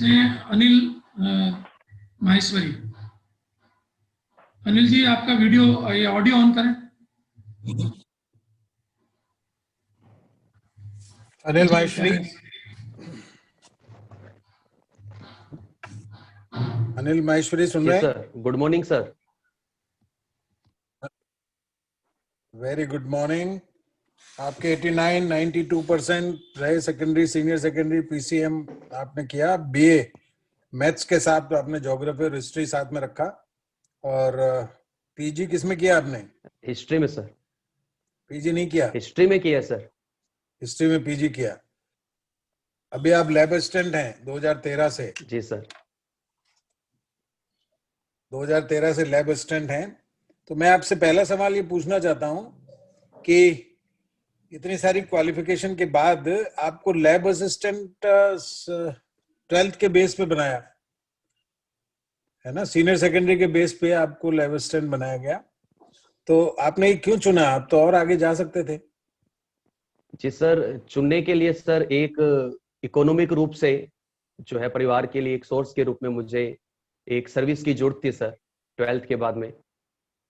हैं अनिल माहेश्वरी। अनिल जी, आपका वीडियो ये ऑडियो ऑन करें। अनिल माहेश्वरी, अनिल माहेश्वरी सुन रहे हैं? Sir, good morning sir. Very good morning. आपके 89, 92% रहे सेकेंडरी, सीनियर सेकेंडरी, पीसीएम आपने किया। बीए मैथ्स के साथ तो आपने ज्योग्राफी और हिस्ट्री साथ में रखा। और पीजी किस में किया आपने? हिस्ट्री में सर। पीजी नहीं किया? हिस्ट्री में किया सर। हिस्ट्री में पीजी किया। अभी आप लैब असिस्टेंट हैं 2013 से? जी सर। 2013 से लैब असिस्टेंट हैं। तो मैं आपसे पहला सवाल ये पूछना चाहता हूं कि इतनी सारी क्वालिफिकेशन के बाद आपको लैब असिस्टेंट 12th के बेस पे बनाया है ना? सीनियर सेकेंडरी के बेस पे आपको लैब असिस्टेंट बनाया गया। तो आपने ये क्यों चुना? आप तो और आगे जा सकते थे। जी सर, चुनने के लिए सर एक इकोनॉमिक रूप से जो है परिवार के लिए एक सोर्स के रूप में मुझे एक सर्विस की जरूरत थी सर 12th के बाद में।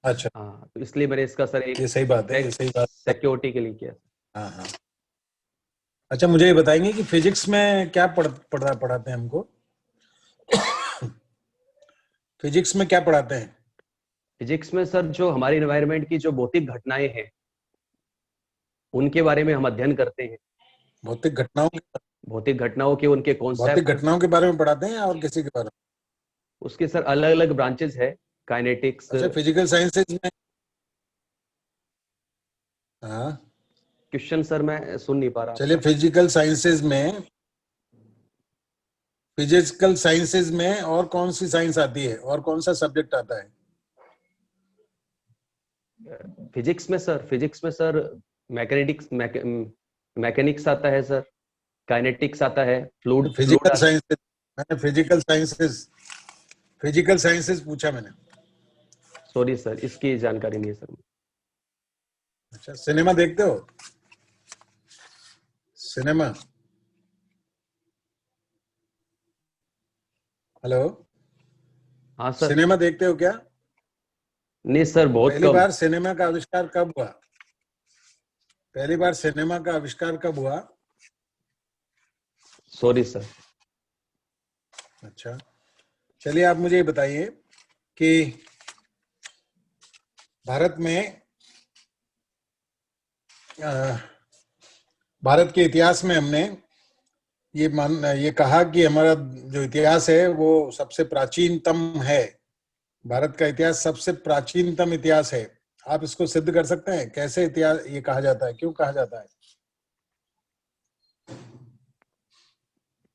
अच्छा, हाँ, तो इसलिए मैंने इसका सर एक ये सही बात है, ये सही बात है। सिक्योरिटी के लिए किया। हाँ हाँ। अच्छा, मुझे ये बताएंगे कि फिजिक्स में क्या पढ़ाते हैं हमको? फिजिक्स में क्या पढ़ाते हैं? फिजिक्स में सर जो हमारी एनवायरनमेंट की जो भौतिक घटनाएं हैं उनके बारे में हम अध्ययन करते हैं। भौतिक घटनाओं के उनके कॉन्सेप्ट। भौतिक घटनाओं के बारे में पढ़ाते हैं और किसी के बारे में? उसके सर अलग अलग ब्रांचेस है, काइनेटिक्स। अच्छा, फिजिकल साइंसेज में। हाँ, क्वेश्चन सर मैं सुन नहीं पा रहा। चलिए, फिजिकल साइंसेज में और कौन सी साइंस आती है और कौन सा सब्जेक्ट आता है? फिजिक्स में सर मैकेनिक्स आता है सर, काइनेटिक्स आता है, फ्लूइड। फिजिकल साइंसेज, मैंने फिजिकल साइंसेज पूछा मैंने। सॉरी सर, इसकी जानकारी नहीं है सर। अच्छा, सिनेमा देखते हो? सिनेमा? हेलो, हाँ सर। सिनेमा देखते हो क्या? नहीं सर, बहुत पहली कम। बार सिनेमा का आविष्कार कब हुआ? पहली बार सिनेमा का आविष्कार कब हुआ? Sorry sir. अच्छा, चलिए, आप मुझे ये बताइए कि भारत के इतिहास में हमने ये कहा कि हमारा जो इतिहास है वो सबसे प्राचीनतम है। भारत का इतिहास सबसे प्राचीनतम इतिहास है। आप इसको सिद्ध कर सकते हैं? कैसे इतिहास ये कहा जाता है, क्यों कहा जाता है?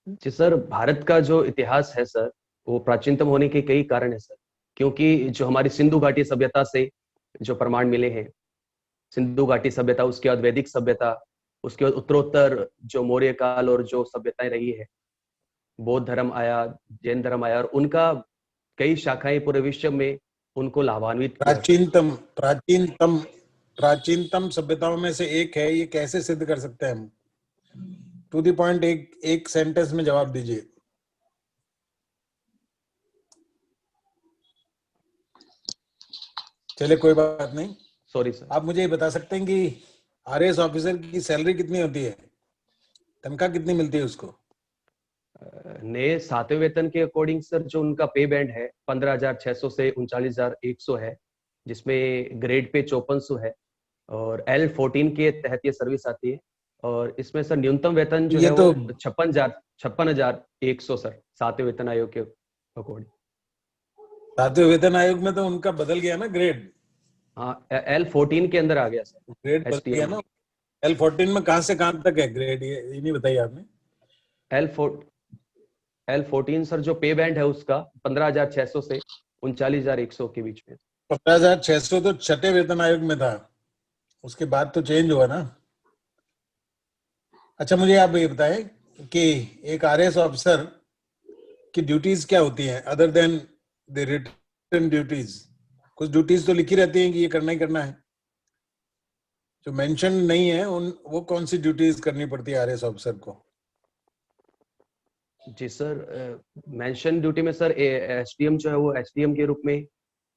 जी सर, भारत का जो इतिहास है सर वो प्राचीनतम होने के कई कारण है सर। क्योंकि जो हमारी सिंधु घाटी सभ्यता से जो प्रमाण मिले हैं, सिंधु घाटी सभ्यता, उसके बाद वैदिक सभ्यता, उसके बाद उत्तरोत्तर जो मौर्य काल और जो सभ्यताएं रही है, बौद्ध धर्म आया, जैन धर्म आया, और उनका कई शाखाएं पूरे विश्व में उनको लाभान्वित किया। प्राचीनतम सभ्यताओं में से एक है, ये कैसे सिद्ध कर सकते हैं हम? टू द पॉइंट, एक सेंटेंस में जवाब दीजिए। चलिए, कोई बात नहीं। Sorry sir. आप मुझे ये बता सकते हैं कि आरएएस ऑफिसर की सैलरी कितनी होती है? तनख्वाह कितनी मिलती है उसको? नए 7वें वेतन के अकॉर्डिंग सर जो उनका पे बैंड है 15,600 से 39,100 है, जिसमें ग्रेड पे 5400 है, और L14 के तहत ये सर्विस आती है। और इसमें सर न्यूनतम वेतन जो है वो 56,100 सर, 7वें वेतन आयोग के अकॉर्डिंग। 7वें वेतन आयोग में तो उनका बदल गया ना ग्रेड? हाँ, L14 के अंदर आ गया सर, ग्रेड बदल गया ना। L14 में कहां से कहां तक है ग्रेड, ये नहीं बताइए आपने? L14 सर जो पे बैंड है उसका 15,600 से 39,100 के बीच में। 15,600 तो छठे वेतन आयोग में था, उसके बाद तो चेंज हुआ ना। अच्छा, मुझे आप ये बताएं कि एक आरएएस ऑफिसर की ड्यूटीज क्या होती हैं other than the written duties? कुछ ड्यूटीज तो लिखी रहती हैं कि ये करना ही करना है, जो मेंशन नहीं है वो कौन सी ड्यूटीज करनी पड़ती है आरएएस ऑफिसर को? जी सर, मेंशन ड्यूटी में सर एसडीएम जो है वो एसडीएम के रूप में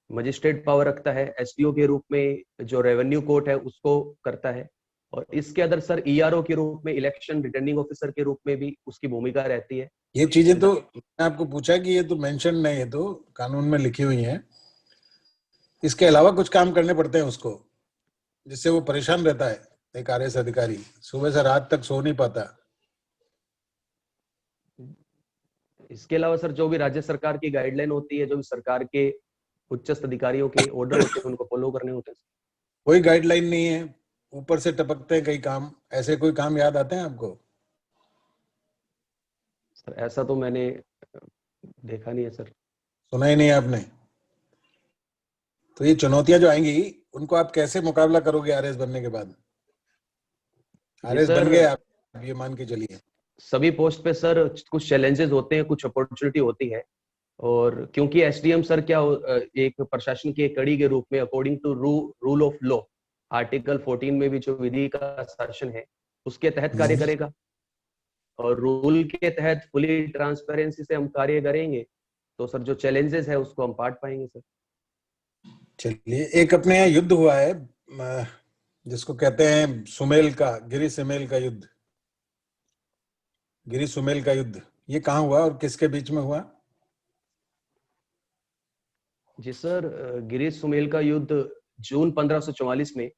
मजिस्ट्रेट पावर रखता है, एसडीओ के रूप में जो रेवेन्यू कोर्ट है उसको करता है, और इसके अंदर सर ईआरओ के रूप में इलेक्शन रिटर्निंग ऑफिसर के रूप में भी उसकी भूमिका रहती है। ये चीजें तो मैंने आपको पूछा कि ये तो मेंशन नहीं है, तो कानून में लिखी हुई हैं। इसके अलावा कुछ काम करने पड़ते हैं उसको, जिससे वो परेशान रहता है। एक आरएस अधिकारी सुबह से रात तक सो नहीं पाता। इसके अलावा सर जो भी राज्य सरकार की गाइडलाइन होती है, जो भी सरकार के उच्चस्थ अधिकारियों के ऑर्डर होते हैं उनको फॉलो करने होते हैं। कोई गाइडलाइन नहीं है, ऊपर से टपकते हैं कई काम। ऐसे कोई काम याद आते हैं आपको? सर ऐसा तो मैंने देखा नहीं है सर। सुना ही नहीं है आपने? तो ये चुनौतियां जो आएंगी उनको आप कैसे मुकाबला करोगे आरएस बनने के बाद? जी आरएस बन सर, गए आप, ये मान के चलिए। सभी पोस्ट पे सर कुछ चैलेंजेस होते हैं, कुछ अपॉर्चुनिटी होती है, और क्योंकि एसडीएम सर क्या एक प्रशासन की एक कड़ी के रूप में according to rule of law article 14 में भी जो विधि का शासन है उसके तहत कार्य करेगा, और रूल के तहत फुली ट्रांसपेरेंसी से हम कार्य करेंगे तो सर जो चैलेंजेस है उसको हम पाट पाएंगे सर। चलिए, एक अपने यहाँ युद्ध हुआ है जिसको कहते हैं सुमेल का, गिरी सुमेल का युद्ध। गिरी सुमेल का युद्ध ये कहाँ हुआ और किसके बीच में हुआ? जी सर, गिरी सुमेल का युद्ध जून 1544 में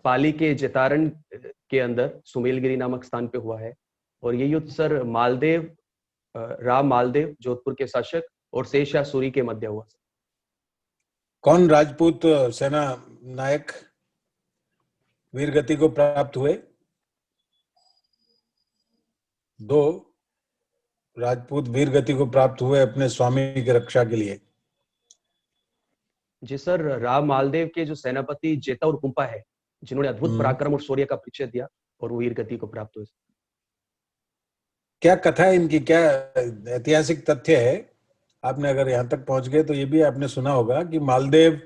पाली के जेतारन के अंदर सुमेलगिरी नामक स्थान पे हुआ है, और ये युद्ध सर मालदेव, राम मालदेव जोधपुर के शासक और शेरशाह सूरी के मध्य हुआ। कौन राजपूत सेना नायक वीरगति को प्राप्त हुए? दो राजपूत वीरगति को प्राप्त हुए अपने स्वामी की रक्षा के लिए। जी सर, राम मालदेव के जो सेनापति जेता और कुंपा है, जिन्होंने अद्भुत पराक्रम और शौर्य का परिचय दिया और वो वीरगति को प्राप्त हुए। क्या कथा है इनकी, क्या ऐतिहासिक तथ्य है? आपने अगर यहाँ तक पहुंच गए तो ये भी आपने सुना होगा कि मालदेव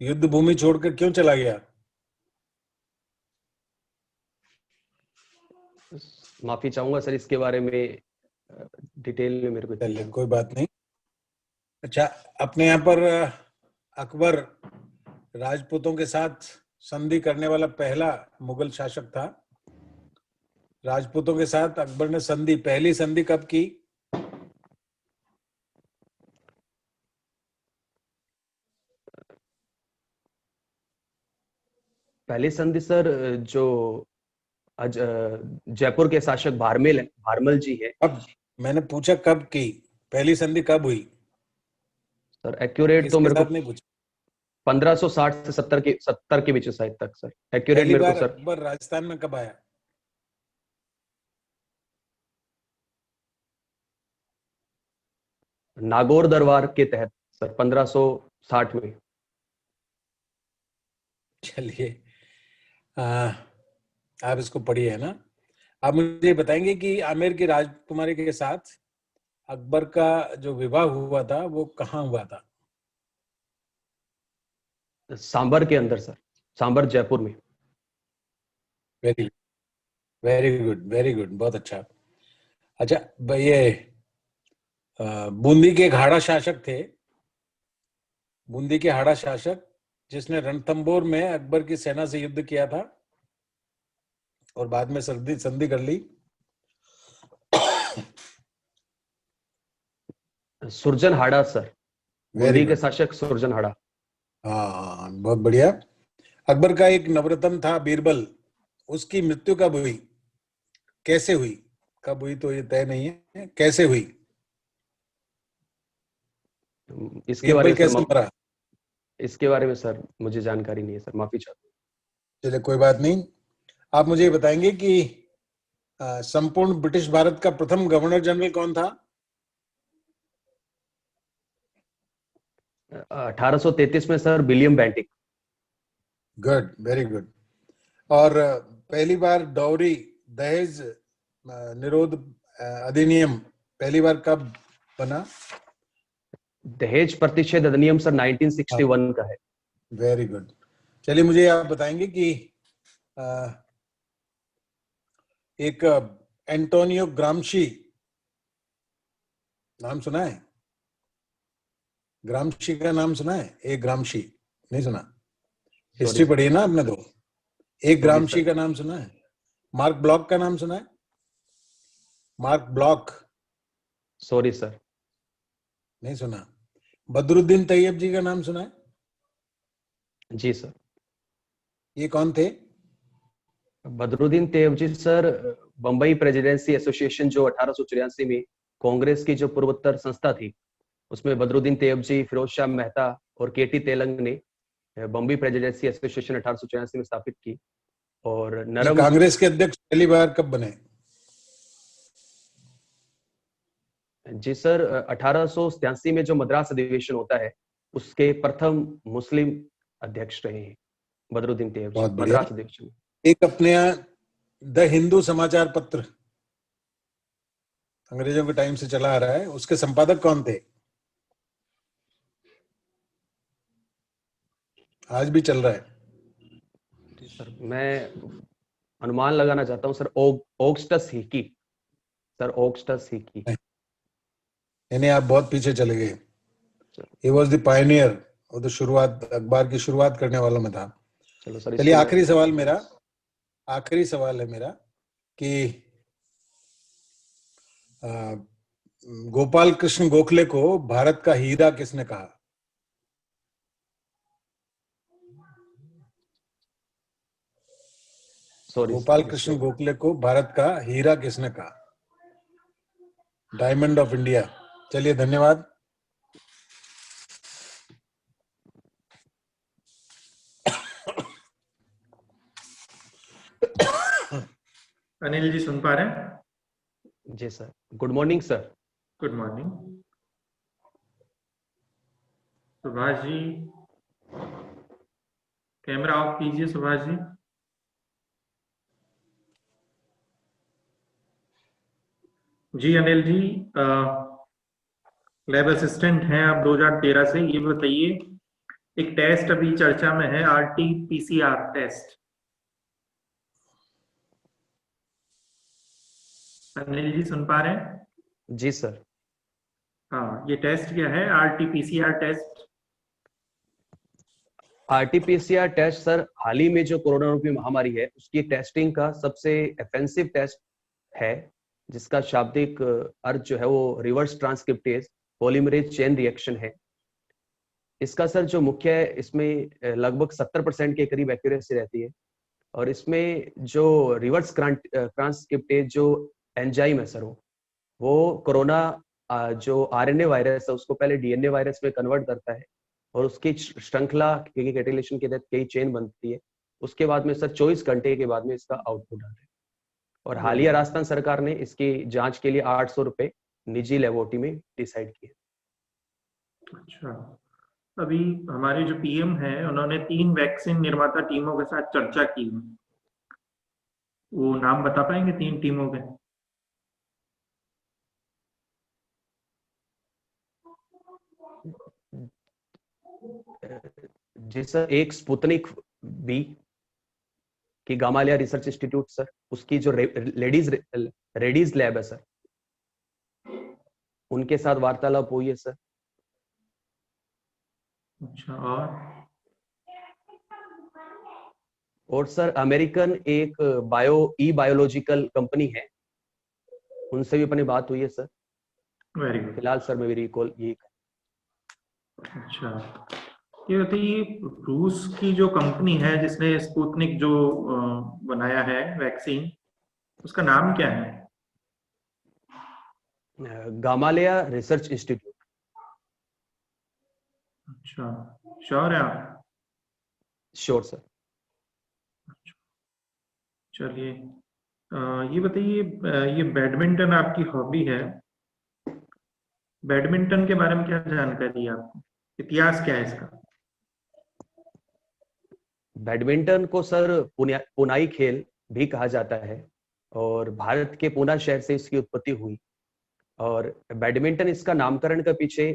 युद्ध भूमि छोड़कर क्यों चला गया? माफी चाहूंगा सर, इसके बारे में डिटेल में मेरे को चलिए, कोई बात नहीं। अच्छा, अपने यहाँ पर अकबर राजपूतों के साथ संधि करने वाला पहला मुगल शासक था। राजपूतों के साथ अकबर ने संधि, पहली संधि कब की? पहली संधि सर जो जयपुर के शासक भारमल जी है। अब मैंने पूछा कब की, पहली संधि कब हुई? सर एक्यूरेट तो मेरे को नहीं पूछा। 1560 से 70 के बीच शायद तक सर, एक्यूरेट पहली मेरे को बार सर। अकबर राजस्थान में कब आया? नागौर दरबार के तहत सर 1560 में। चलिए, आप इसको पढ़िए, है ना। आप मुझे बताएंगे कि आमेर की राजकुमारी के साथ अकबर का जो विवाह हुआ था वो कहाँ हुआ था? सांबर के अंदर सर, सांबर जयपुर में। Very very good, very good, बहुत अच्छा। अच्छा, ये बूंदी के एक हाड़ा शासक थे, बूंदी के हाड़ा शासक जिसने रणथंबोर में अकबर की सेना से युद्ध किया था और बाद में संधि कर ली। सुरजन हाड़ा सर, बूंदी के शासक सुरजन हाड़ा। हाँ, बहुत बढ़िया। अकबर का एक नवरत्न था बीरबल, उसकी मृत्यु कब हुई, कैसे हुई? कब हुई तो ये तय नहीं है, कैसे हुई? इसके बारे में कैसे मरा? इसके बारे में सर मुझे जानकारी नहीं है सर, माफी चाहता हूँ। चलिए, कोई बात नहीं। आप मुझे बताएंगे कि संपूर्ण ब्रिटिश भारत का प्रथम गवर्नर जनरल कौन था? 1833 में sir William Bentinck. Good, very good. और पहली बार डाउरी दहेज निरोध अधिनियम पहली बार कब बना? दहेज प्रतिषेध अधिनियम सर 1961 का है। Very good. चलिए, मुझे आप बताएंगे कि एक एंटोनियो ग्रामशी, नाम सुना है? ग्रामशी का नाम सुना है? ए ग्रामशी नहीं सुना? History sir. पढ़ी है ना आपने तो? एक ग्रामशी सर। का नाम सुना है? मार्क ब्लॉक का नाम सुना है? Mark block sorry sir. नहीं सुना? बदरुद्दीन तैयब जी का नाम सुना है? जी सर। ये कौन थे? बदरुद्दीन तैयब जी सर, बम्बई प्रेसिडेंसी एसोसिएशन जो 1883 में कांग्रेस की जो पूर्वोत्तर संस्था थी, उसमें बदरुद्दीन तैयब जी, फिरोज शाह मेहता और केटी तेलंग ने बम्बई प्रेसिडेंसी एसोसिएशन 1884 में स्थापित की। और ये नरम कांग्रेस के अध्यक्ष पहली बार कब बने? जी सर, 1883 में जो मद्रास अधिवेशन होता है, उसके प्रथम मुस्लिम अध्यक्ष रहे हैं बदरुद्दीन तैयब जी, बहुत बढ़िया। मद्रास अधिवेशन में। एक अपने यहाँ द हिंदू समाचार पत्र अंग्रेजों के टाइम से चला आ रहा है, उसके संपादक कौन थे? आज भी चल रहा है। जी सर, मैं अनुमान लगाना चाहता हूँ sir, Augustus Hickey. Sir Augustus Hickey. यानी आप बहुत पीछे चले गए। He was the pioneer, वो तो शुरुआत, अखबार की शुरुआत करने वालों में था। चलो सर, चलिए इसको आखिरी सवाल है मेरा कि गोपाल कृष्ण गोखले को भारत का हीरा किसने कहा? सॉरी गोपाल सर, कृष्ण गोखले को भारत का हीरा किसने कहा? Diamond of India. चलिए धन्यवाद। अनिल जी सुन पा रहे हैं? जी sir. Good morning sir. Good morning. Subhash ji, camera off कीजिए सुभाष जी। जी अनिल जी, लैब असिस्टेंट हैं आप 2013 से। ये बताइए, एक टेस्ट अभी चर्चा में है, RT-PCR टेस्ट। अनिल जी सुन पा रहे हैं? जी सर। हाँ, ये टेस्ट क्या है, RT-PCR test? RT-PCR test sir, हाल ही में जो कोरोना रूपी महामारी है, उसकी टेस्टिंग का सबसे ऑफेंसिव टेस्ट है, जिसका शाब्दिक अर्थ जो है वो reverse transcriptase polymerase chain reaction है। इसका सर जो मुख्य है, इसमें लगभग 70% के करीब एक्यूरेसी रहती है। और इसमें जो रिवर्स ट्रांसक्रिप्टेज जो एंजाइम है सर, वो कोरोना जो RNA वायरस है उसको पहले DNA वायरस में कन्वर्ट करता है, और उसकी श्रृंखला कैटेलेशन के तहत कई चेन बनती है। उसके बाद में सर 24 घंटे के बाद में इसका आउटपुट आता है। और हालिया राजस्थान सरकार ने इसकी जांच के लिए 800 रुपए निजी लेबोरेटरी में डिसाइड किए। अच्छा, अभी हमारे जो PM हैं, उन्होंने 3 वैक्सीन निर्माता टीमों के साथ चर्चा की। वो नाम बता पाएंगे 3 टीमों के? जी सर, एक स्पुतनिक बी की गामालिया रिसर्च इंस्टीट्यूट सर, उसकी जो रेडीज लैब है सर, उनके साथ वार्तालाप हुई है सर। अच्छा, और सर अमेरिकन एक बायोलॉजिकल कंपनी है, उनसे भी अपनी बात हुई है सर। Very good. फिलहाल सर मैं रिकॉल ये। अच्छा, ये बताइए, रूस की जो कंपनी है जिसने स्पुतनिक जो बनाया है वैक्सीन, उसका नाम क्या है? Gamaleya research institute. अच्छा, श्योर है आप? Sure sir. चलिए, ये बताइए, ये बैडमिंटन आपकी हॉबी है, बैडमिंटन के बारे में क्या जानकारी है आपको? इतिहास क्या है इसका? बैडमिंटन को सर पुनाई खेल भी कहा जाता है, और भारत के पूना शहर से इसकी उत्पत्ति हुई। और बैडमिंटन, इसका नामकरण के पीछे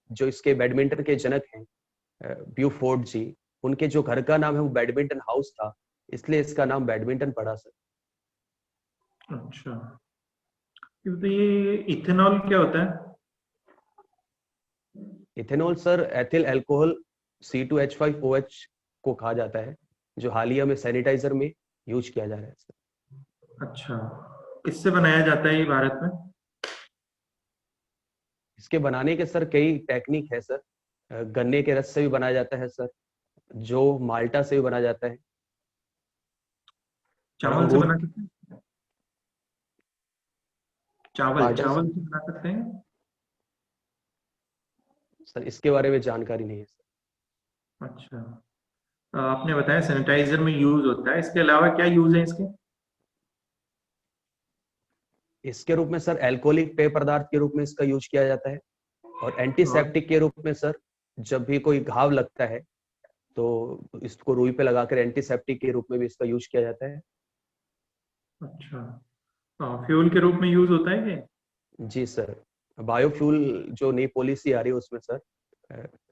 जो इसके बैडमिंटन के जनक हैं ब्यूफोर्ड जी, उनके जो घर का नाम है वो बैडमिंटन हाउस था, इसलिए इसका नाम बैडमिंटन पड़ा सर। अच्छा, तो ये इथेनॉल क्या होता है? Ethanol sir ethyl alcohol C2H5OH को कहा जाता है, जो हालिया में सैनिटाइजर में यूज किया जा रहा है सर। अच्छा, किससे बनाया जाता है ये भारत में? इसके बनाने के सर कई टेक्निक है सर। गन्ने के रस से भी बनाया जाता है सर, जो माल्टा से भी बनाया जाता है, और चावल से अंगूर। बना सकते हैं? चावल पार्डन चावल से बना सकते हैं? सर, इसके बारे में जानकारी नहीं है सर। अच्छा, आपने बताया सैनिटाइजर में यूज होता है, इसके अलावा क्या यूज है इसके? इसके रूप में सर एल्कोहलिक पेय पदार्थ के रूप में इसका यूज किया जाता है, और एंटीसेप्टिक के रूप में सर जब भी कोई घाव लगता है तो इसको रुई पे लगाकर एंटीसेप्टिक के रूप में भी इसका यूज किया जाता है। अच्छा, फ्यूल के रूप में यूज होता है ये? जी सर, बायोफ्यूल जो नई पॉलिसी आ रही है उसमें सर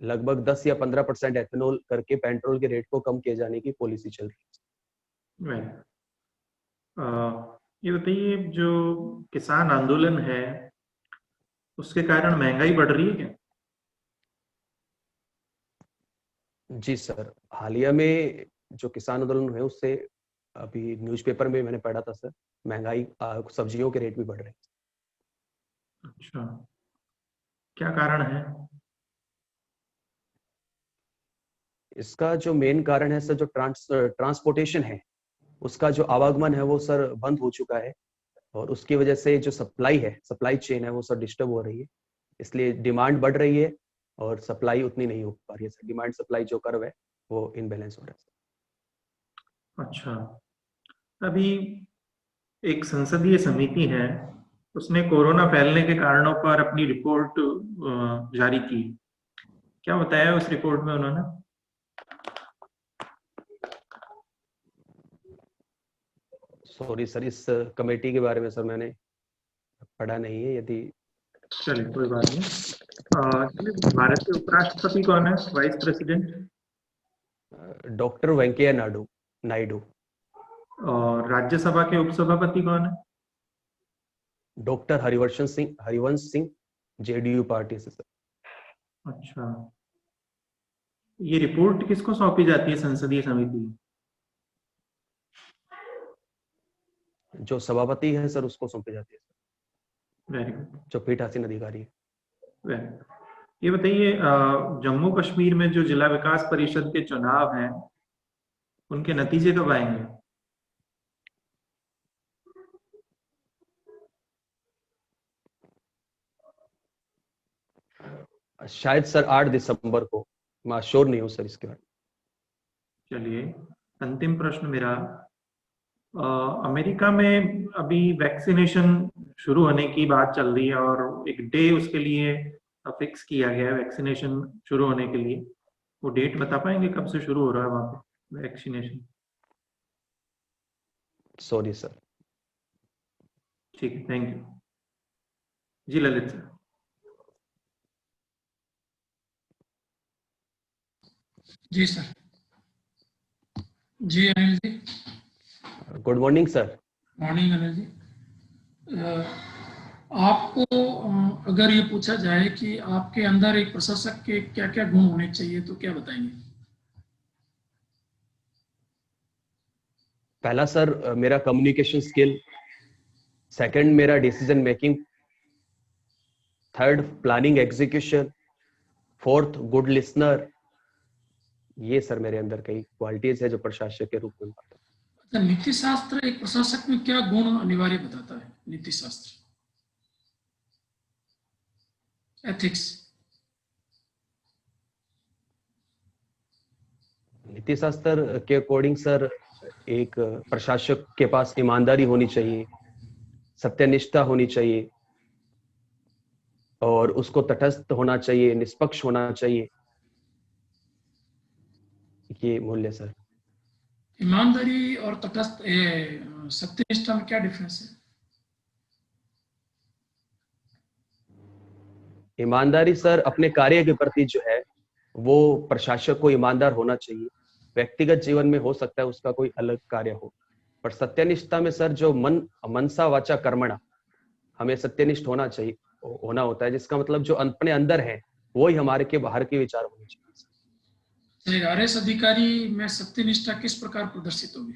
लगभग 10 या 15% एथेनॉल करके पेट्रोल के रेट को कम किए जाने की पॉलिसी चल रही है। ये बताइए, जो किसान आंदोलन है उसके कारण महंगाई बढ़ रही है क्या? जी सर, हालिया में जो किसान आंदोलन है उससे अभी न्यूज़पेपर में मैंने पढ़ा था सर, महंगाई सब्जियों के रेट भी बढ़ रहे हैं। अच्छा, क्या कारण है? इसका जो मेन कारण है सर, जो ट्रांसपोर्टेशन है उसका जो आवागमन है वो सर बंद हो चुका है, और उसकी वजह से जो सप्लाई चेन है वो सर डिस्टर्ब हो रही है, इसलिए डिमांड बढ़ रही है और सप्लाई उतनी नहीं हो पा रही है सर। डिमांड सप्लाई जो कर्व है वो इनबैलेंस हो रहा है सर। अच्छा, अभी एक संसदीय समिति है, उसने कोरोना फैलने के कारणों पर अपनी रिपोर्ट जारी की। क्या बताया उस रिपोर्ट में उन्होंने? सॉरी सर, इस कमेटी के बारे में सर मैंने पढ़ा नहीं है। यदि चलिए, कोई बात नहीं। चलिए, भारत के उपराष्ट्रपति कौन है, vice president? Doctor Venkaiah Naidu. और राज्यसभा के उपसभापति कौन है? Doctor Harivansh Singh JDU party से सर। अच्छा, ये रिपोर्ट किसको सौंपी जाती है संसदीय समिति? जो सभापति है सर उसको सौंपी जाती है सर, वेरी गुड, जो पीठासीन अधिकारी है। Very good. ये बताइए, जम्मू कश्मीर में जो जिला विकास परिषद के चुनाव हैं उनके नतीजे कब आएंगे? शायद सर 8 दिसंबर को, मैं श्योर नहीं हूँ सर इसके बारे में। चलिए, अंतिम प्रश्न मेरा, अमेरिका में अभी वैक्सीनेशन शुरू होने की बात चल रही है और एक डे उसके लिए फिक्स किया गया है वैक्सीनेशन शुरू होने के लिए। वो डेट बता पाएंगे कब से शुरू हो रहा है वहां पे वैक्सीनेशन? Sorry sir. ठीक है, थैंक यू जी। ललित सर। जी सर। जी Anil ji. Good morning sir. Morning Anil ji. आपको अगर ये पूछा जाए कि आपके अंदर एक प्रशासक के क्या क्या गुण होने चाहिए तो क्या बताएंगे? पहला सर मेरा कम्युनिकेशन स्किल, सेकंड मेरा decision making, third planning execution, fourth good listener. ये सर मेरे अंदर कई क्वालिटीज है जो प्रशासक के रूप में आता है। अच्छा, नीति शास्त्र एक प्रशासक में क्या गुण अनिवार्य बताता है? नीति शास्त्र, एथिक्स। नीति शास्त्र के अकॉर्डिंग सर एक प्रशासक के पास ईमानदारी होनी चाहिए, सत्यनिष्ठा होनी चाहिए, और उसको तटस्थ होना चाहिए, निष्पक्ष होना चाहिए। ये मूल्य सर। ईमानदारी और तटस्थ सत्यनिष्ठा में क्या डिफरेंस है? ईमानदारी सर अपने कार्य के प्रति जो है वो प्रशासक को ईमानदार होना चाहिए। व्यक्तिगत जीवन में हो सकता है उसका कोई अलग कार्य हो, पर सत्यनिष्ठा में सर जो मनसा वाचा कर्मणा, हमें सत्यनिष्ठ होना चाहिए, होना होता है, जिसका मतलब जो अपने अंदर है वही हमारे के बाहर के विचार होने चाहिए। एक आरएस अधिकारी में सत्यनिष्ठा किस प्रकार प्रदर्शित होगी?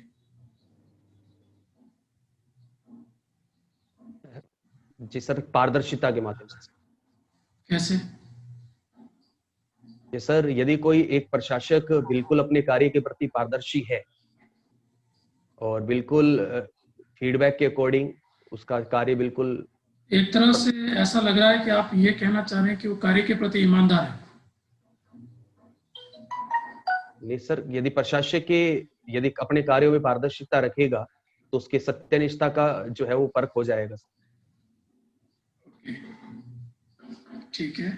जी सर, पारदर्शिता के माध्यम से। कैसे? ये सर, यदि कोई एक प्रशासक बिल्कुल अपने कार्य के प्रति पारदर्शी है और बिल्कुल फीडबैक के अकॉर्डिंग उसका कार्य बिल्कुल, एक तरह से ऐसा लग रहा है कि आप ये कहना चाह रहे हैं कि वो कार्य के प्रति ईमानदार है। नहीं सर, यदि प्रशासक के यदि अपने कार्यों में पारदर्शिता रखेगा तो उसके सत्यनिष्ठा का जो है वो परख हो जाएगा। ठीक है।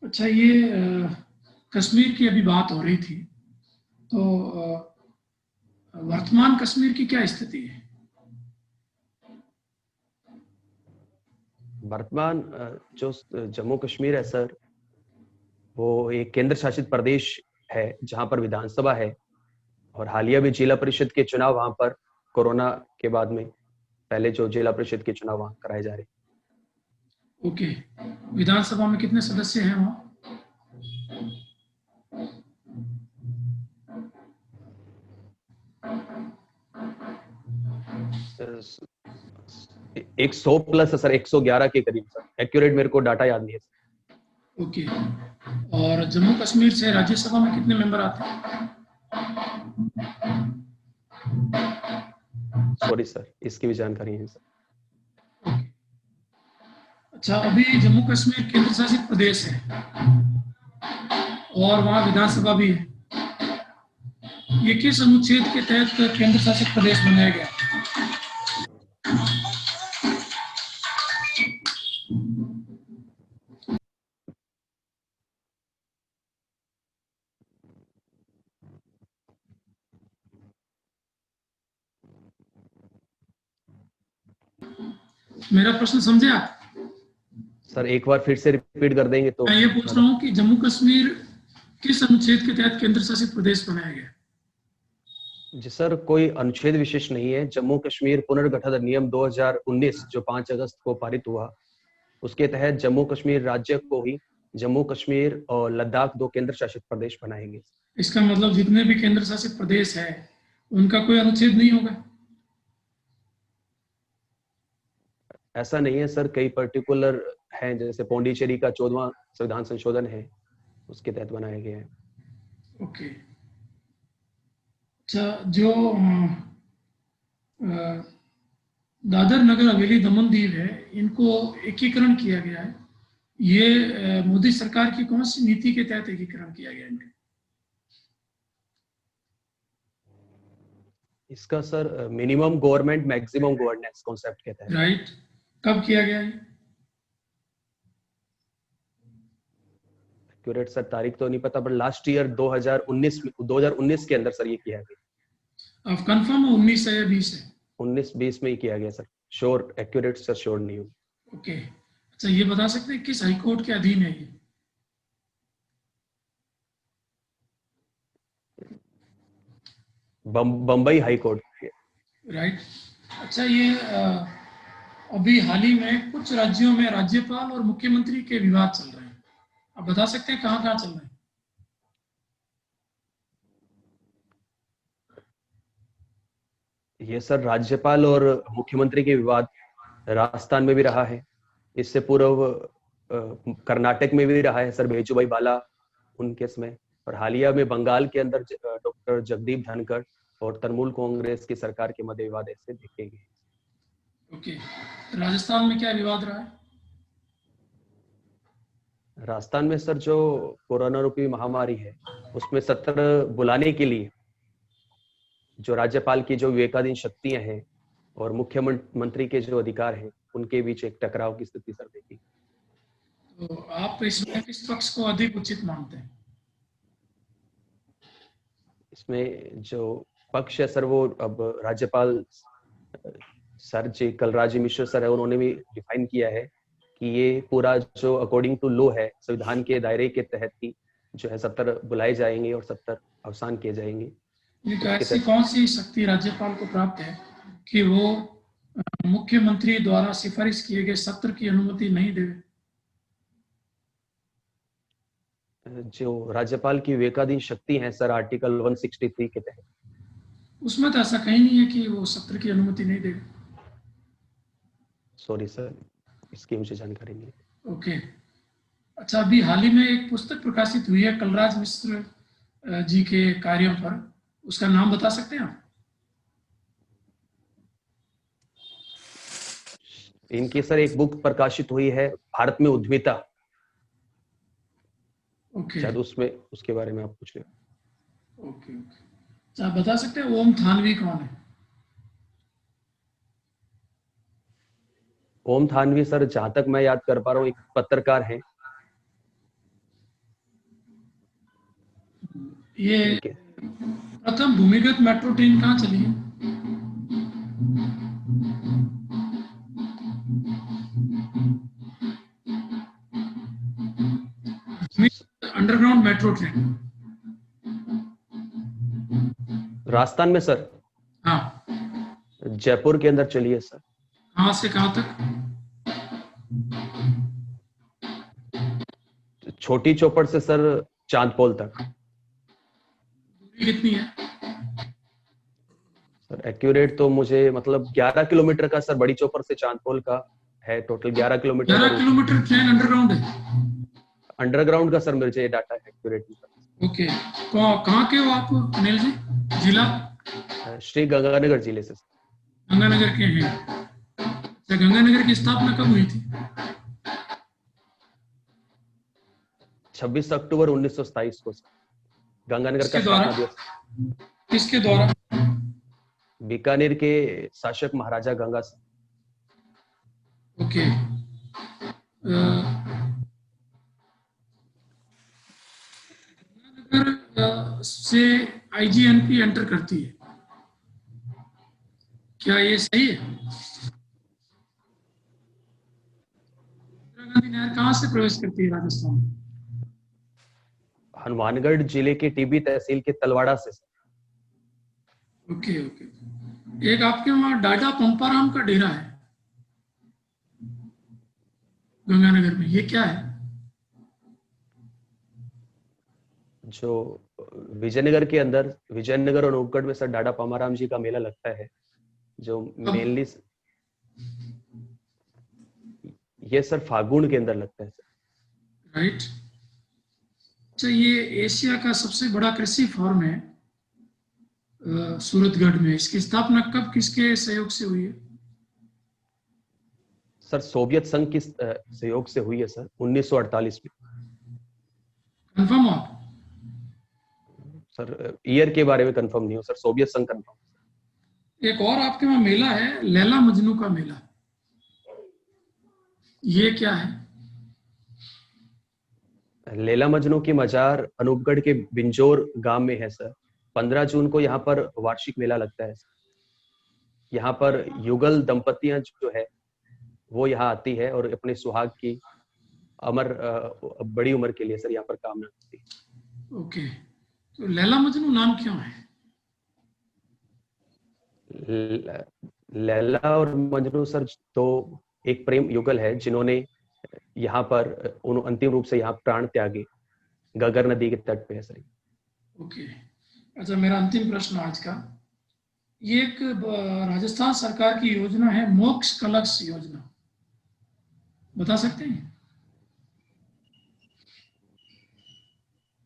अच्छा, ये कश्मीर की अभी बात हो रही थी, तो वर्तमान कश्मीर की क्या स्थिति है? वर्तमान जो जम्मू कश्मीर है सर, वो एक केंद्र शासित प्रदेश है जहां पर विधानसभा है, और हालिया भी जिला परिषद के चुनाव वहां पर कोरोना के बाद में पहले जो जिला परिषद के चुनाव वहां कराए जा रहे हैं। ओके, विधानसभा में कितने सदस्य हैं वहाँ? एक 100 प्लस सर, 111 के करीब सर, एक्यूरेट मेरे को डाटा याद नहीं है सर। ओके, और जम्मू कश्मीर से राज्यसभा में कितने मेंबर आते हैं? सॉरी सर, इसकी भी जानकारी है सर। ओके। अच्छा, अभी जम्मू कश्मीर केंद्र शासित प्रदेश है और वहाँ विधानसभा भी है। ये किस अनुच्छेद के तहत केंद्र शासित प्रदेश बनाया गया? मेरा प्रश्न समझे आप? सर एक बार फिर से रिपीट कर देंगे तो। मैं ये पूछ रहा हूँ कि जम्मू कश्मीर किस अनुच्छेद के तहत केंद्र शासित प्रदेश बनाया गया? जी सर, कोई अनुच्छेद विशेष नहीं है। जम्मू कश्मीर पुनर्गठन अधिनियम 2019 जो 5 अगस्त को पारित हुआ, उसके तहत जम्मू कश्मीर राज्य को ही जम्मू कश्मीर और लद्दाख 2 केंद्र शासित प्रदेश बनाएंगे। इसका मतलब जितने भी केंद्र शासित प्रदेश है उनका कोई अनुच्छेद नहीं होगा? ऐसा नहीं है सर, कई पर्टिकुलर हैं, जैसे पौंडीचेरी का 14वां संविधान संशोधन है, उसके तहत बनाया गया है। ओके। अच्छा, जो दादर नगर हवेली दमन दीव है, इनको एकीकरण किया गया है, ये मोदी सरकार की कौन सी नीति के तहत एकीकरण किया गया है? इसका sir minimum government maximum governance concept के तहत। राइट, कब किया गया है? एक्यूरेट सर तारीख तो नहीं पता, पर लास्ट ईयर 2019 के अंदर सर ये किया गया। आप कंफर्म हो 19 है या 20 है? 19-20 में ही किया गया sir, sure accurate sir sure नहीं हूँ। ओके। अच्छा, ये बता सकते हैं किस हाईकोर्ट के अधीन है ये? Bombay high court. राइट। अच्छा, ये अभी हाल ही में कुछ राज्यों में राज्यपाल और मुख्यमंत्री के विवाद चल रहे हैं, आप बता सकते हैं कहाँ कहाँ चल रहे हैं? ये सर राज्यपाल और मुख्यमंत्री के विवाद राजस्थान में भी रहा है, इससे पूर्व कर्नाटक में भी रहा है सर, भेजूभाई बाला उनके समय, और हालिया में बंगाल के अंदर डॉक्टर जगदीप धनखड़ और तृणमूल कांग्रेस की सरकार के मध्य विवाद ऐसे देखे गए। ओके, राजस्थान में क्या विवाद रहा है? राजस्थान में सर जो कोरोना रूपी महामारी है, उसमें सत्र बुलाने के लिए जो राज्यपाल की जो विवेकाधीन शक्तियां हैं और मुख्यमंत्री के जो अधिकार हैं, उनके बीच एक टकराव की स्थिति सर देखी। तो आप इसमें किस पक्ष को अधिक उचित मानते हैं? इसमें जो पक्ष है सर, वो अब राज्यपाल सर जी कलराज मिश्र सर है, उन्होंने भी डिफाइन किया है कि ये पूरा जो अकॉर्डिंग टू लॉ है, संविधान के दायरे के तहत ही जो है 70 बुलाए जाएंगे और 70 अवसान किए जाएंगे। तो ऐसी कौन सी शक्ति राज्यपाल को प्राप्त है कि वो मुख्यमंत्री द्वारा सिफारिश किए गए सत्र की अनुमति नहीं देवे? जो राज्यपाल की विवेकाधीन शक्ति है सर, आर्टिकल 163 के तहत। उसमें तो ऐसा कहीं नहीं है कि वो सत्र की अनुमति नहीं देवे। सॉरी सर, इसकी मुझे जानकारी नहीं है। ओके। अच्छा, अभी हाल ही में एक पुस्तक प्रकाशित हुई है कलराज मिश्र जी के कार्यों पर, उसका नाम बता सकते हैं आप? इनकी सर एक बुक प्रकाशित हुई है, भारत में उद्यमिता। ओके शायद उसमें उसके बारे में आप पूछ रहे हो। Okay okay. अच्छा, आप बता सकते हैं ओम थानवी कौन है? ओम थानवी सर, जहां तक मैं याद कर पा रहा हूँ, एक पत्रकार हैं। ये इनके प्रथम भूमिगत मेट्रो ट्रेन कहाँ चली है? अंडरग्राउंड मेट्रो ट्रेन राजस्थान में सर, हाँ, जयपुर के अंदर चली है सर। कहाँ से कहाँ तक? छोटी चौपड़ से सर चांदपोल तक। दूरी कितनी है? सर एक्यूरेट तो मुझे मतलब 11 किलोमीटर का सर, बड़ी चौपड़ से चांदपोल का है total 11 kilometre. 11 kilometre train underground है? अंडरग्राउंड का सर मुझे ये डाटा है एक्यूरेट। ओके। कहाँ के हो आप अनिल जी? जिला? श्री गंगानगर जिले से। गंगानगर के हैं। अच्छा, गंगानगर की स्थापना कब हुई थी? 26 अक्टूबर 1927 को सर, गंगानगर का किसके द्वारा? स्थापना दिवस। किसके द्वारा? बीकानेर के शासक महाराजा गंगा सिंह। ओके। गंगानगर से आईजीएनपी एंटर करती है, क्या ये सही है? इंदिरा गांधी नहर कहाँ से प्रवेश करती है राजस्थान में? हनुमानगढ़ जिले के टीबी तहसील के तलवाड़ा से। Okay okay. एक आपके वहां डाडा पंपाराम का डेरा है गंगानगर में, ये क्या है? जो विजयनगर के अंदर, विजयनगर और ऊपगढ़ में सर डाडा पामाराम जी का मेला लगता है, जो मेनली ये सर फागुन के अंदर लगता है सर। राइट। अच्छा, ये एशिया का सबसे बड़ा कृषि फार्म है सूरतगढ़ में, इसकी स्थापना कब किसके सहयोग से हुई है? सर सोवियत संघ के सहयोग से हुई है सर, 1948 में। कंफर्म हो आप? सर ईयर के बारे में कंफर्म नहीं हो सर, सोवियत संघ कंफर्म। एक और आपके वहां मेला है, लैला मजनू का मेला, ये क्या है? लैला मजनू की मजार अनूपगढ़ के बिंजोर गांव में है सर। 15 जून को यहाँ पर वार्षिक मेला लगता है। यहाँ पर युगल दंपतियां जो है वो यहाँ आती है और अपने सुहाग की अमर बड़ी उम्र के लिए सर यहाँ पर कामना करती है। ओके। तो लैला मजनू नाम क्यों है? लैला और मजनू सर तो एक प्रेम युगल है जिन्होंने यहाँ पर अंतिम रूप से यहाँ प्राण त्यागे, गगर नदी के तट पे है सर। ओके। अच्छा, मेरा अंतिम प्रश्न आज का, ये एक राजस्थान सरकार की योजना है मोक्ष कलश योजना, बता सकते हैं?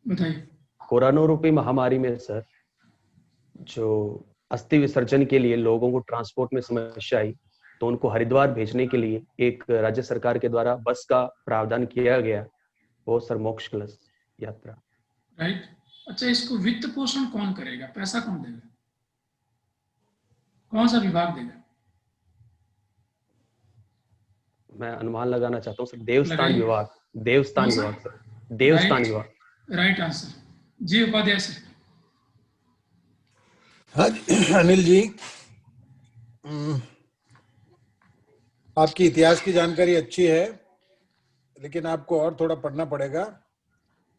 बताइए। कोरोना रूपी महामारी में सर जो अस्थि विसर्जन के लिए लोगों को ट्रांसपोर्ट में समस्या आई, तो उनको हरिद्वार भेजने के लिए एक राज्य सरकार के द्वारा बस का प्रावधान किया गया, वो सर मोक्ष कलश यात्रा। राइट। अच्छा, इसको वित्त पोषण कौन करेगा? पैसा कौन देगा? कौन सा विभाग देगा? मैं अनुमान लगाना चाहता हूँ सर, देवस्थान विभाग। देवस्थान विभाग सर, देवस्थान विभाग। राइट आंसर जी। उपाध्याय सर। हाँ अनिल जी, आपकी इतिहास की जानकारी अच्छी है, लेकिन आपको और थोड़ा पढ़ना पड़ेगा।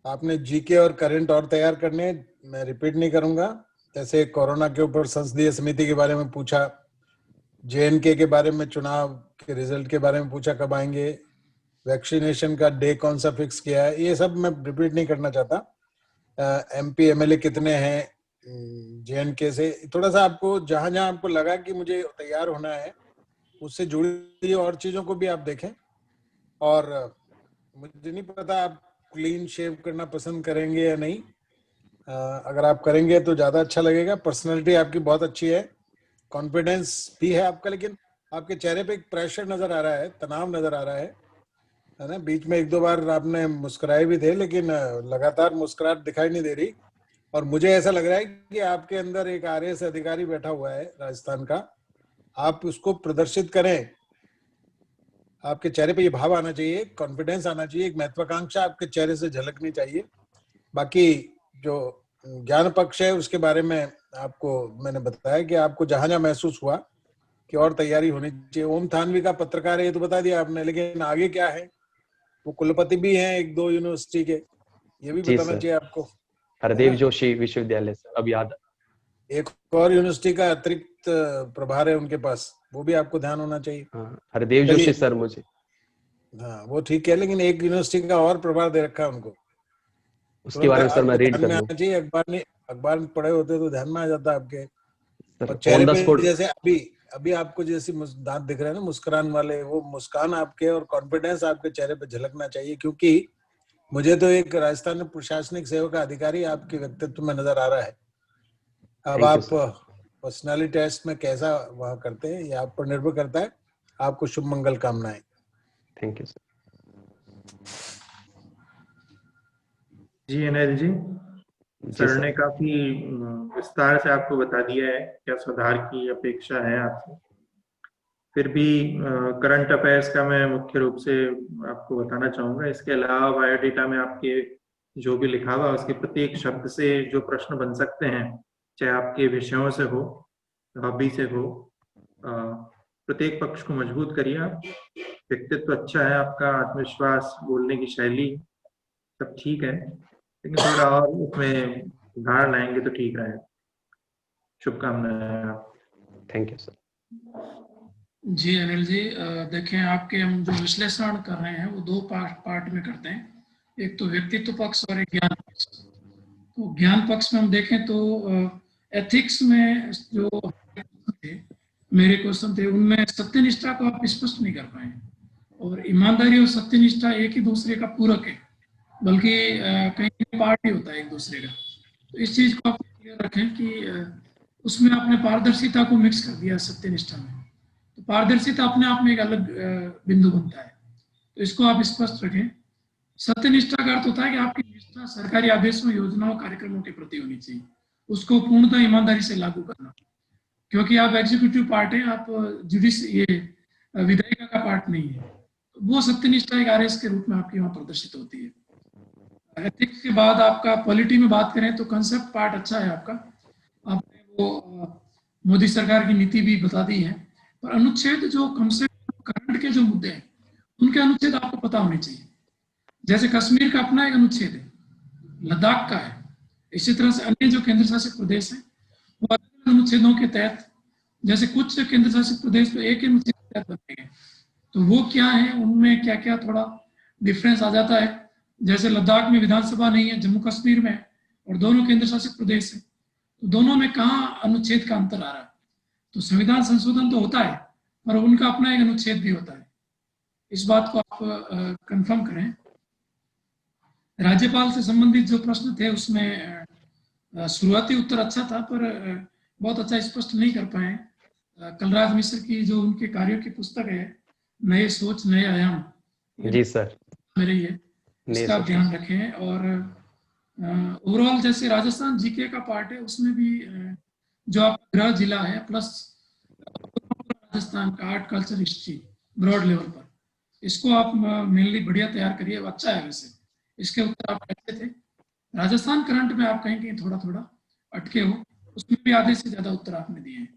आपने जीके और करंट और तैयार करने, मैं रिपीट नहीं करूंगा। जैसे कोरोना के ऊपर संसदीय समिति के बारे में पूछा, JNK के बारे में, चुनाव के रिजल्ट के बारे में पूछा कब आएंगे, वैक्सीनेशन का डे कौन सा फिक्स किया है, ये सब मैं रिपीट नहीं करना चाहता। MP MLA कितने हैं JNK से, थोड़ा सा आपको जहां जहां आपको लगा कि मुझे तैयार होना है उससे जुड़ी और चीजों को भी आप देखें। और मुझे नहीं पता आप क्लीन शेव करना पसंद करेंगे या नहीं, अगर आप करेंगे तो ज्यादा अच्छा लगेगा। पर्सनैलिटी आपकी बहुत अच्छी है, कॉन्फिडेंस भी है आपका, लेकिन आपके चेहरे पे एक प्रेशर नजर आ रहा है, तनाव नजर आ रहा है ना। बीच में 1-2 बार आपने मुस्कुराए भी थे, लेकिन लगातार मुस्कुराहट दिखाई नहीं दे रही। और मुझे ऐसा लग रहा है कि आपके अंदर एक RAS अधिकारी बैठा हुआ है राजस्थान का, आप उसको प्रदर्शित करें। आपके चेहरे पे ये भाव आना चाहिए, कॉन्फिडेंस आना चाहिए, एक महत्वाकांक्षा आपके चेहरे से झलकनी चाहिए। बाकी जो ज्ञान पक्ष है उसके बारे में आपको मैंने बताया कि आपको जहां जहां महसूस हुआ कि और तैयारी होनी चाहिए। ओम थानवी का पत्रकार है, ये तो बता दिया आपने, लेकिन आगे क्या है, वो कुलपति भी हैं 1-2 यूनिवर्सिटी के, ये भी जी बताना सर, चाहिए आपको। हरदेव जोशी विश्वविद्यालय सर, अब याद। एक और यूनिवर्सिटी का अतिरिक्त प्रभार है उनके पास, वो भी आपको ध्यान होना चाहिए। हाँ, हरदेव चलिए, जोशी सर मुझे। हाँ वो ठीक है, लेकिन एक यूनिवर्सिटी का और प्रभार दे रखा है उनको, उसके तुरंत बारे में सर मैं आपको रीड ध्यान कर में लूँ आना चाहिए। अखबार में पढ़े होते तो ध्यान में आ जाता आपके। सर, और चेहरे ऑन द पे स्पॉट। जैसे अभी अभी आपको जैसे दांत दिख रहे हैं ना मुस्कुराने वाले, वो मुस्कान आपके और कॉन्फिडेंस आपके चेहरे पे झलकना चाहिए। क्योंकि मुझे तो एक राजस्थान में प्रशासनिक सेवा का अधिकारी आपके व्यक्तित्व में नजर आ रहा है। अब थैंक यू आप सर। पर्सनालिटी टेस्ट में कैसा वहां करते हैं ये आप पर निर्भर करता है। आपको शुभ मंगल कामनाएं। Thank you sir. जी अनिल जी, जी सर ने सर। काफी विस्तार से आपको बता दिया है क्या सुधार की अपेक्षा है आपसे। फिर भी करंट अफेयर्स का मैं मुख्य रूप से आपको बताना चाहूंगा। इसके अलावा बायोडेटा में आपके जो भी लिखा हुआ उसके प्रत्येक शब्द से जो प्रश्न बन सकते हैं, चाहे आपके विषयों से हो, हॉबी से हो, प्रत्येक पक्ष को मजबूत करिए आप। व्यक्तित्व अच्छा है आपका, आत्मविश्वास, बोलने की शैली सब ठीक है, लेकिन थोड़ा और उसमें सुधार लाएंगे तो ठीक रहेगा। शुभकामनाएं आप। Thank you sir. जी अनिल जी, देखें आपके हम जो विश्लेषण कर रहे हैं वो 2 पार्ट में करते हैं, एक तो व्यक्तित्व पक्ष और एक ज्ञान पक्ष। तो ज्ञान पक्ष में हम देखें तो एथिक्स में जो थे, मेरे क्वेश्चन थे, उनमें सत्यनिष्ठा को आप स्पष्ट नहीं कर पाए, और ईमानदारी और सत्यनिष्ठा एक ही दूसरे का पूरक है, बल्कि कहीं पार्ट ही होता है एक दूसरे का। तो इस चीज को आप क्लियर रखें कि उसमें आपने पारदर्शिता को मिक्स कर दिया सत्यनिष्ठा में। तो पारदर्शिता अपने आप में एक अलग बिंदु बनता है, तो इसको आप स्पष्ट रखें। सत्यनिष्ठा का अर्थ होता है कि आपकी निष्ठा सरकारी आदेशों, योजनाओं, कार्यक्रमों के प्रति होनी चाहिए, उसको पूर्णतः ईमानदारी से लागू करना, क्योंकि आप एग्जीक्यूटिव पार्ट हैं, आप विधायिका का पार्ट नहीं है। तो वो सत्यनिष्ठा एक RS के रूप में आपकी वहां प्रदर्शित होती है। एथिक्स के बाद आपका पॉलिटी में बात करें तो कंसेप्ट पार्ट अच्छा है आपका, आपने वो मोदी सरकार की नीति भी बता दी है, पर अनुच्छेद जो कम से कम करंट के जो मुद्दे हैं उनके अनुच्छेद आपको पता होने चाहिए। जैसे कश्मीर का अपना एक अनुच्छेद है, लद्दाख का है, इसी तरह से अन्य जो केंद्र शासित प्रदेश हैं वो अलग अनुच्छेदों के तहत, जैसे कुछ केंद्र शासित प्रदेश तो एक ही अनुच्छेद के तहत बनाए गए, तो वो क्या है, उनमें क्या क्या थोड़ा डिफरेंस आ जाता है। जैसे लद्दाख में विधानसभा नहीं है, जम्मू कश्मीर में है, और दोनों केंद्र शासित प्रदेश है, तो दोनों में कहाँ अनुच्छेद का अंतर आ रहा है। तो संविधान संशोधन तो होता है, पर उनका अपना एक अनुच्छेद भी होता है, इस बात को आप कंफर्म करें। राज्यपाल से संबंधित जो प्रश्न थे उसमें शुरुआती उत्तर अच्छा था, पर बहुत अच्छा स्पष्ट नहीं कर पाए। कलराज मिश्र की जो उनके कार्यों की पुस्तक है, नए सोच नए आयाम, जी सर। मेरे ये इसका ध्यान रखें। और ओवरऑल जैसे राजस्थान जीके का पार्ट है, उसमें भी जो आपका गृह जिला है प्लस राजस्थान का art culture history broad level पर, इसको आप मेनली बढ़िया तैयार करिए, अच्छा है। वैसे इसके उत्तर आप कैसे थे, राजस्थान करंट में आप कहीं कहीं थोड़ा थोड़ा अटके हो, उसमें भी आधे से ज्यादा उत्तर आपने दिए हैं।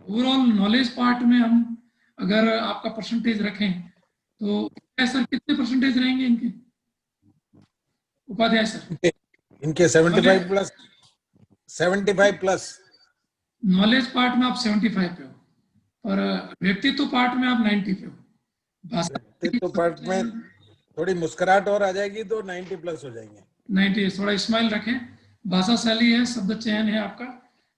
ओवरऑल नॉलेज पार्ट में हम अगर आपका परसेंटेज रखें तो सर कितने परसेंटेज रहेंगे इनके, उपाध्याय सर? इनके 75 प्लस 75 प्लस। नॉलेज पार्ट में आप 75 पे हो, और व्यक्तित्व पार्ट में आप 90 पे हो। भाषा व्यक्तित्व पार्ट में थोड़ी मुस्कुराहट और आ जाएगी तो 90 प्लस हो जाएंगे। 90, थोड़ा स्माइल रखें। भाषा शैली है, शब्द चयन है आपका,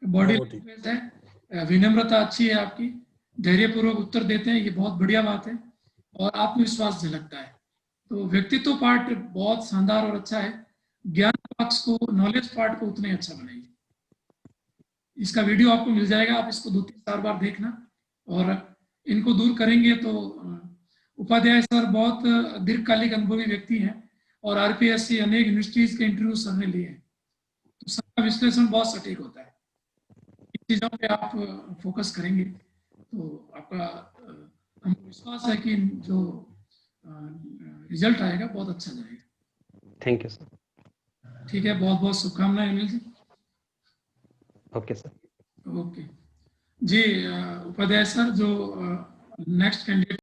बॉडी वो ठीक। लैंग्वेज है, विनम्रता अच्छी है आपकी, धैर्यपूर्वक उत्तर देते हैं, ये बहुत बढ़िया बात है, और आत्मविश्वास झलकता है। तो व्यक्तित्व पार्ट बहुत शानदार और अच्छा है। ज्ञान पक्ष को, नॉलेज पार्ट को उतने अच्छा बनाइए। इसका वीडियो आपको मिल जाएगा, आप इसको 2-3-4 बार देखना, और इनको दूर करेंगे तो उपाध्याय सर बहुत दीर्घकालिक अनुभवी व्यक्ति हैं, और आरपीएससी अनेक यूनिवर्सिटीज के इंटरव्यू सर ने लिए हैं, तो सबका विश्लेषण बहुत सटीक होता है। इन चीजों पे आप फोकस करेंगे तो आपका हमको विश्वास है कि जो रिजल्ट आएगा बहुत अच्छा जाएगा। Thank you sir. ठीक है, बहुत बहुत शुभकामनाएं Anil ji. Okay sir. Okay जी, उपाध्याय सर, जो नेक्स्ट कैंडिडेट